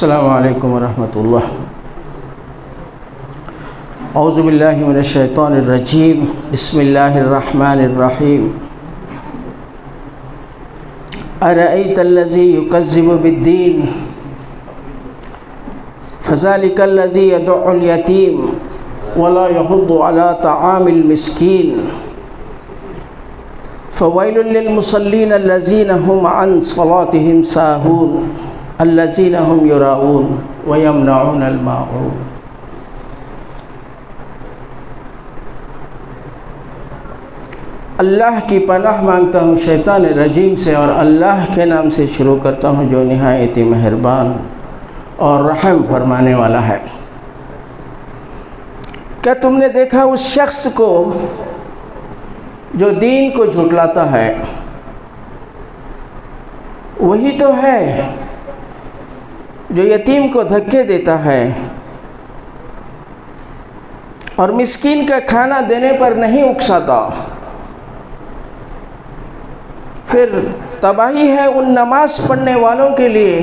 السلام علیکم ورحمۃ اللہ۔ اعوذ باللہ من الشیطان الرجیم، بسم اللہ الرحمن الرحیم۔ ارأیت الذی یکذب بالدین فذلک الذی یدع الیتیم ولا یحض علی طعام المسکین فویل للمصلین الذین هم عن صلاتهم ساہون الذین هم یراؤون ویمنعون الماعون۔ اللہ کی پناہ مانگتا ہوں شیطان رجیم سے، اور اللہ کے نام سے شروع کرتا ہوں جو نہایت ہی مہربان اور رحم فرمانے والا ہے۔ کیا تم نے دیکھا اس شخص کو جو دین کو جھٹلاتا ہے؟ وہی تو ہے جو یتیم کو دھکے دیتا ہے اور مسکین کا کھانا دینے پر نہیں اکساتا۔ پھر تباہی ہے ان نماز پڑھنے والوں کے لیے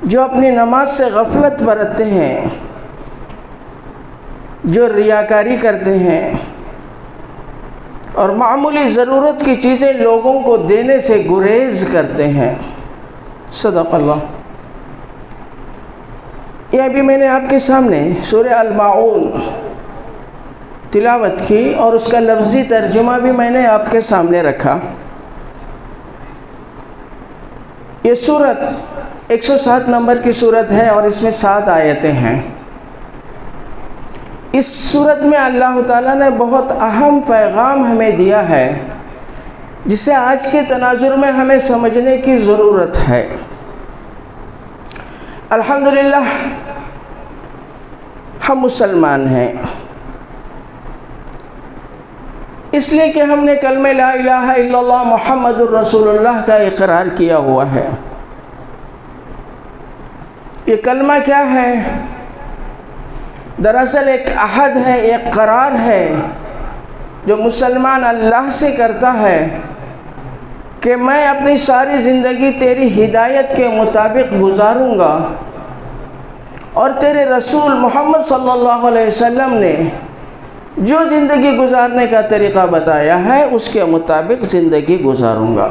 جو اپنی نماز سے غفلت برتتے ہیں، جو ریاکاری کرتے ہیں اور معمولی ضرورت کی چیزیں لوگوں کو دینے سے گریز کرتے ہیں۔ صدق اللہ۔ یہ ابھی میں نے آپ کے سامنے سورہ الماعون تلاوت کی اور اس کا لفظی ترجمہ بھی میں نے آپ کے سامنے رکھا۔ یہ سورت 107 نمبر کی سورت ہے اور اس میں 7 آیتیں ہیں۔ اس سورت میں اللہ تعالیٰ نے بہت اہم پیغام ہمیں دیا ہے جسے آج کے تناظر میں ہمیں سمجھنے کی ضرورت ہے۔ الحمدللہ ہم مسلمان ہیں، اس لیے کہ ہم نے کلمہ لا الہ الا اللہ محمد الرسول اللہ کا اقرار کیا ہوا ہے۔ یہ کلمہ کیا ہے؟ دراصل ایک عہد ہے، ایک قرار ہے جو مسلمان اللہ سے کرتا ہے کہ میں اپنی ساری زندگی تیری ہدایت کے مطابق گزاروں گا، اور تیرے رسول محمد صلی اللہ علیہ وسلم نے جو زندگی گزارنے کا طریقہ بتایا ہے اس کے مطابق زندگی گزاروں گا۔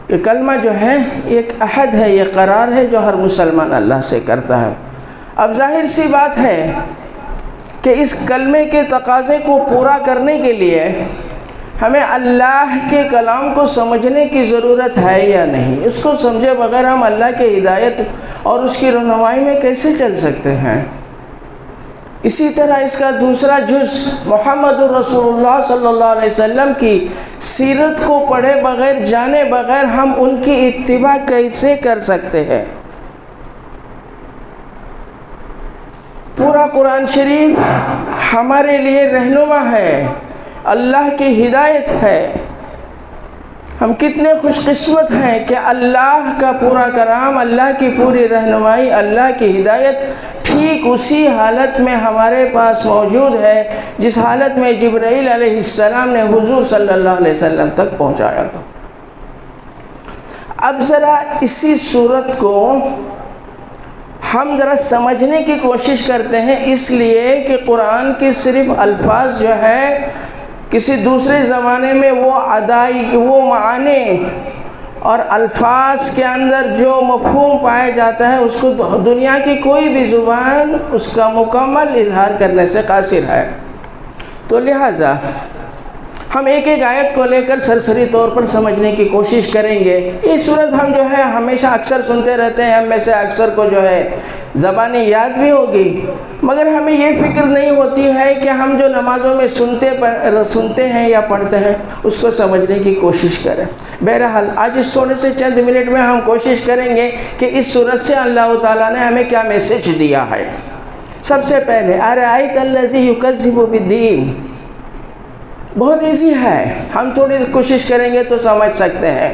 یہ کلمہ جو ہے ایک عہد ہے، یہ قرار ہے جو ہر مسلمان اللہ سے کرتا ہے۔ اب ظاہر سی بات ہے کہ اس کلمے کے تقاضے کو پورا کرنے کے لیے ہمیں اللہ کے کلام کو سمجھنے کی ضرورت ہے یا نہیں؟ اس کو سمجھے بغیر ہم اللہ کے ہدایت اور اس کی رہنمائی میں کیسے چل سکتے ہیں؟ اسی طرح اس کا دوسرا جز محمد الرسول اللہ صلی اللہ علیہ وسلم کی سیرت کو پڑھے بغیر، جانے بغیر ہم ان کی اتباع کیسے کر سکتے ہیں؟ پورا قرآن شریف ہمارے لیے رہنما ہے، اللہ کی ہدایت ہے۔ ہم کتنے خوش قسمت ہیں کہ اللہ کا پورا کرام، اللہ کی پوری رہنمائی، اللہ کی ہدایت ٹھیک اسی حالت میں ہمارے پاس موجود ہے جس حالت میں جبرائیل علیہ السلام نے حضور صلی اللہ علیہ وسلم تک پہنچایا تھا۔ اب ذرا اسی صورت کو ہم ذرا سمجھنے کی کوشش کرتے ہیں، اس لیے کہ قرآن کے صرف الفاظ جو ہے کسی دوسرے زمانے میں وہ معنی اور الفاظ کے اندر جو مفہوم پایا جاتا ہے اس کو دنیا کی کوئی بھی زبان اس کا مکمل اظہار کرنے سے قاصر ہے۔ تو لہٰذا ہم ایک ایک آیت کو لے کر سرسری طور پر سمجھنے کی کوشش کریں گے۔ یہ صورت ہم جو ہے ہمیشہ اکثر سنتے رہتے ہیں، ہم میں سے اکثر کو جو ہے زبانی یاد بھی ہوگی، مگر ہمیں یہ فکر نہیں ہوتی ہے کہ ہم جو نمازوں میں سنتے ہیں یا پڑھتے ہیں اس کو سمجھنے کی کوشش کریں۔ بہرحال آج اس تھوڑے سے چند منٹ میں ہم کوشش کریں گے کہ اس صورت سے اللہ تعالیٰ نے ہمیں کیا میسج دیا ہے۔ سب سے پہلے ارأیت الذی یکذب بالدین، بہت ایزی ہے، ہم تھوڑی کوشش کریں گے تو سمجھ سکتے ہیں،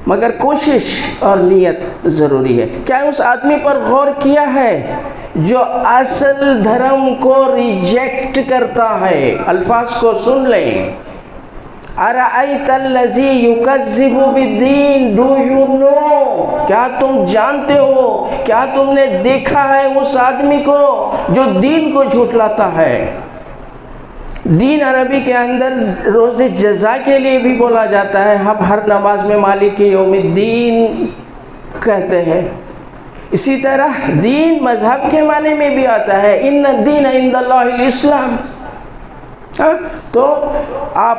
مگر کوشش اور نیت ضروری ہے۔ کیا اس آدمی پر غور کیا ہے جو اصل دھرم کو ریجیکٹ کرتا ہے؟ الفاظ کو سن لیں، ارأیت الذی یکذب بالدین، ڈو یو نو، کیا تم جانتے ہو، کیا تم نے دیکھا ہے اس آدمی کو جو دین کو جھٹلاتا ہے؟ دین عربی کے اندر روز جزا کے لیے بھی بولا جاتا ہے، ہم ہر نماز میں مالک یوم الدین کہتے ہیں۔ اسی طرح دین مذہب کے معنی میں بھی آتا ہے، ان الدین عند اللہ الاسلام۔ تو آپ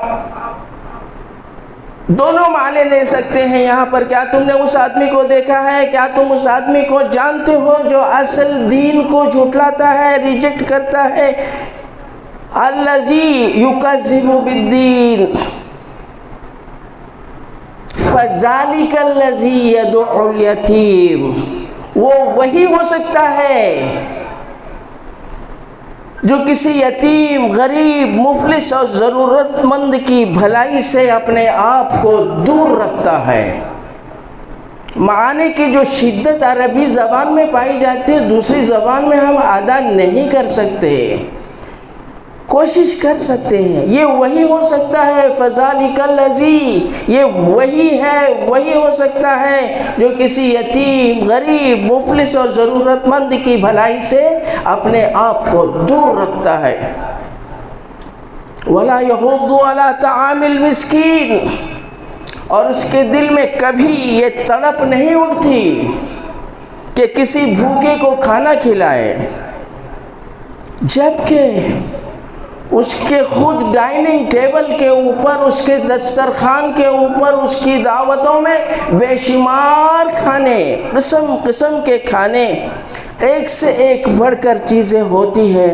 دونوں معنی لے سکتے ہیں یہاں پر، کیا تم نے اس آدمی کو دیکھا ہے، کیا تم اس آدمی کو جانتے ہو جو اصل دین کو جھٹلاتا ہے، ریجیکٹ کرتا ہے؟ الذی یکذب بالدین فذلک الذی یدعو الیتیم، وہ وہی ہو سکتا ہے جو کسی یتیم، غریب، مفلس اور ضرورت مند کی بھلائی سے اپنے آپ کو دور رکھتا ہے۔ معانی کی جو شدت عربی زبان میں پائی جاتی ہے دوسری زبان میں ہم ادا نہیں کر سکتے، کوشش کر سکتے ہیں۔ یہ وہی ہو سکتا ہے، فذالک الذی، یہ وہی ہے، وہی ہو سکتا ہے جو کسی یتیم، غریب، مفلس اور ضرورت مند کی بھلائی سے اپنے آپ کو دور رکھتا ہے۔ وَلَا يَحُضُّ عَلَىٰ طَعَامِ الْمِسْكِينِ، اور اس کے دل میں کبھی یہ تڑپ نہیں اٹھتی کہ کسی بھوکے کو کھانا کھلائے، جبکہ اس کے خود ڈائننگ ٹیبل کے اوپر، اس کے دسترخوان کے اوپر، اس کی دعوتوں میں بے شمار کھانے، قسم قسم کے کھانے، ایک سے ایک بڑھ کر چیزیں ہوتی ہیں،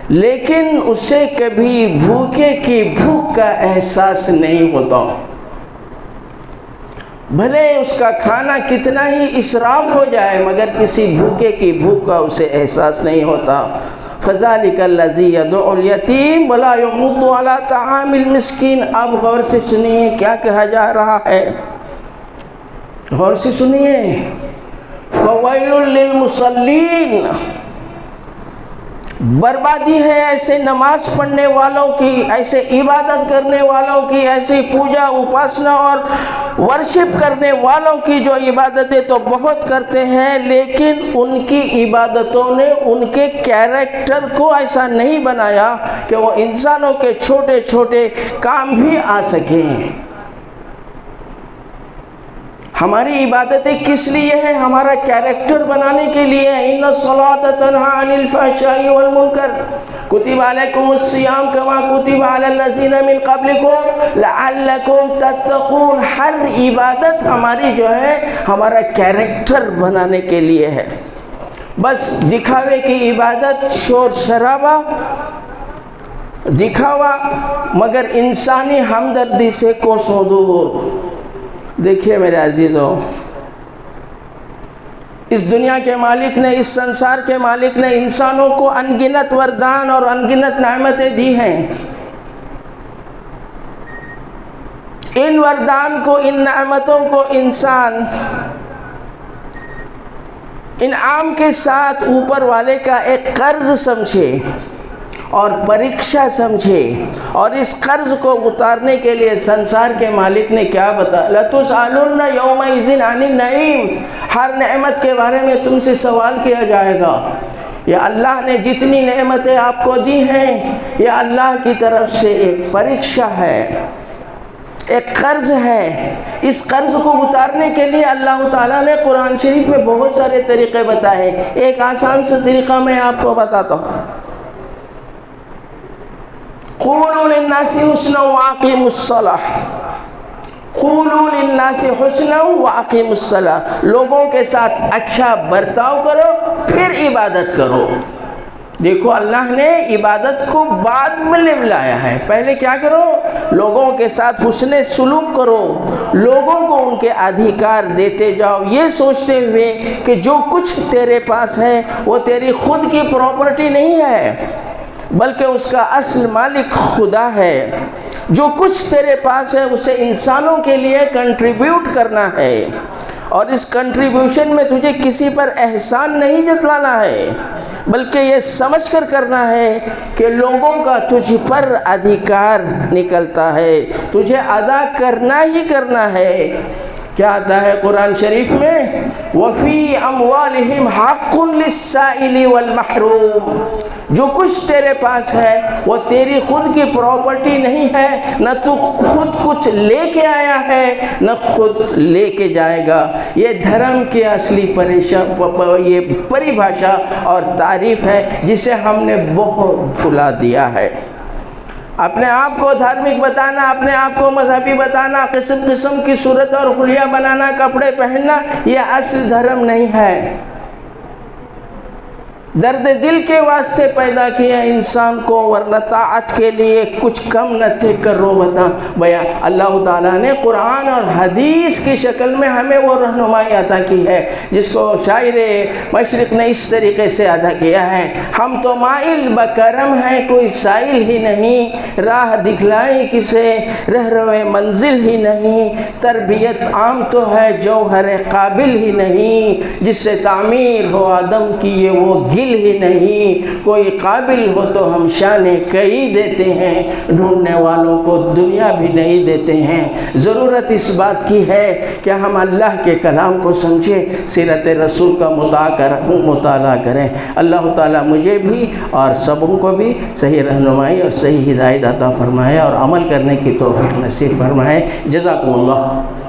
لیکن اسے کبھی بھوکے کی بھوک کا احساس نہیں ہوتا۔ بھلے اس کا کھانا کتنا ہی اسراف ہو جائے مگر کسی بھوکے کی بھوک کا اسے احساس نہیں ہوتا۔ فَذَلِكَ الَّذِي يَدْعُو الْيَتِيمَ وَلَا يَحُضُّ عَلَىٰ طَعَامِ الْمِسْكِينِ۔ اب غور سے سنیے کیا کہا جا رہا ہے، غور سے سنیے۔ فَوَيْلٌ لِّلْمُصَلِّينَ، بربادی ہے ایسے نماز پڑھنے والوں کی، ایسے عبادت کرنے والوں کی، ایسی پوجا، اپاسنا اور ورشپ کرنے والوں کی جو عبادتیں تو بہت کرتے ہیں لیکن ان کی عبادتوں نے ان کے کیریکٹر کو ایسا نہیں بنایا کہ وہ انسانوں کے چھوٹے چھوٹے کام بھی آ سکیں۔ ہماری عبادتیں کس لیے ہیں؟ ہمارا کیریکٹر بنانے کے لیے۔ ان الصلاۃ تنہی عن الفحشاء والمنکر کتب علیکم الصیام کما کتب علی الذین من قبلکم لعلکم تتقون۔ ہر عبادت ہماری جو ہے ہمارا کیریکٹر بنانے کے لیے ہے۔ بس دکھاوے کی عبادت، شور شرابہ، دکھاوا مگر انسانی ہمدردی سے کوسوں دور۔ دیکھیے میرے عزیزوں، اس دنیا کے مالک نے، اس سنسار کے مالک نے انسانوں کو انگنت وردان اور انگنت نعمتیں دی ہیں۔ ان وردان کو، ان نعمتوں کو انسان انعام کے ساتھ اوپر والے کا ایک قرض سمجھے اور پریکشا سمجھے، اور اس قرض کو اتارنے کے لیے سنسار کے مالک نے کیا بتا، لَتُسْأَلُنَّ يَوْمَئِذٍ عَنِ النَّعِيمِ، ہر نعمت کے بارے میں تم سے سوال کیا جائے گا۔ یا اللہ نے جتنی نعمتیں آپ کو دی ہیں یہ اللہ کی طرف سے ایک پریکشا ہے، ایک قرض ہے۔ اس قرض کو اتارنے کے لیے اللہ تعالیٰ نے قرآن شریف میں بہت سارے طریقے بتائے۔ ایک آسان سا طریقہ میں آپ کو بتاتا ہوں۔ قولوا للناس حسنا واقیموا الصلاۃ، قولوا للناس حسنا واقیموا الصلاۃ، لوگوں کے ساتھ اچھا برتاؤ کرو پھر عبادت کرو۔ دیکھو اللہ نے عبادت کو بعد میں لایا ہے، پہلے کیا کرو، لوگوں کے ساتھ حسن سلوک کرو، لوگوں کو ان کے ادھیکار دیتے جاؤ، یہ سوچتے ہوئے کہ جو کچھ تیرے پاس ہے وہ تیری خود کی پراپرٹی نہیں ہے بلکہ اس کا اصل مالک خدا ہے۔ جو کچھ تیرے پاس ہے اسے انسانوں کے لیے کنٹریبیوٹ کرنا ہے، اور اس کنٹریبیوشن میں تجھے کسی پر احسان نہیں جتلانا ہے، بلکہ یہ سمجھ کر کرنا ہے کہ لوگوں کا تجھ پر ادھیکار نکلتا ہے، تجھے ادا کرنا ہی کرنا ہے۔ کیا آتا ہے قرآن شریف میں؟ وَفِي أَمْوَالِهِمْ حَقٌّ لِلسَّائِلِ وَالْمَحْرُومِ، جو کچھ تیرے پاس ہے وہ تیری خود کی پراپرٹی نہیں ہے، نہ تو خود کچھ لے کے آیا ہے نہ خود لے کے جائے گا۔ یہ دھرم کی اصلی یہ پریبھاشا اور تعریف ہے جسے ہم نے بہت بھلا دیا ہے۔ اپنے آپ کو دھارمک بتانا، اپنے آپ کو مذہبی بتانا، قسم قسم کی صورت اور خلیہ بنانا، کپڑے پہننا، یہ اصل دھرم نہیں ہے۔ درد دل کے واسطے پیدا کیا انسان کو، ورنہ طاعت کے لیے کچھ کم نہ تھے کرو بتا بیا۔ اللہ تعالیٰ نے قرآن اور حدیث کی شکل میں ہمیں وہ رہنمائی عطا کی ہے جس کو شاعر مشرق نے اس طریقے سے ادا کیا ہے: ہم تو مائل بکرم ہیں کوئی سائل ہی نہیں، راہ دکھلائی کسے رہروے منزل ہی نہیں، تربیت عام تو ہے جوہر قابل ہی نہیں، جس سے تعمیر ہو آدم کی یہ وہ گل ہی نہیں، کوئی قابل ہو تو ہم شان کئی دیتے ہیں، ڈھونڈنے والوں کو دنیا بھی نہیں دیتے ہیں۔ ضرورت اس بات کی ہے کہ ہم اللہ کے کلام کو سمجھیں، سیرت رسول کا مطالعہ کریں۔ اللہ تعالیٰ مجھے بھی اور سبوں کو بھی صحیح رہنمائی اور صحیح ہدایت عطا فرمائے اور عمل کرنے کی توفیق نصیب فرمائے۔ جزاکم اللہ۔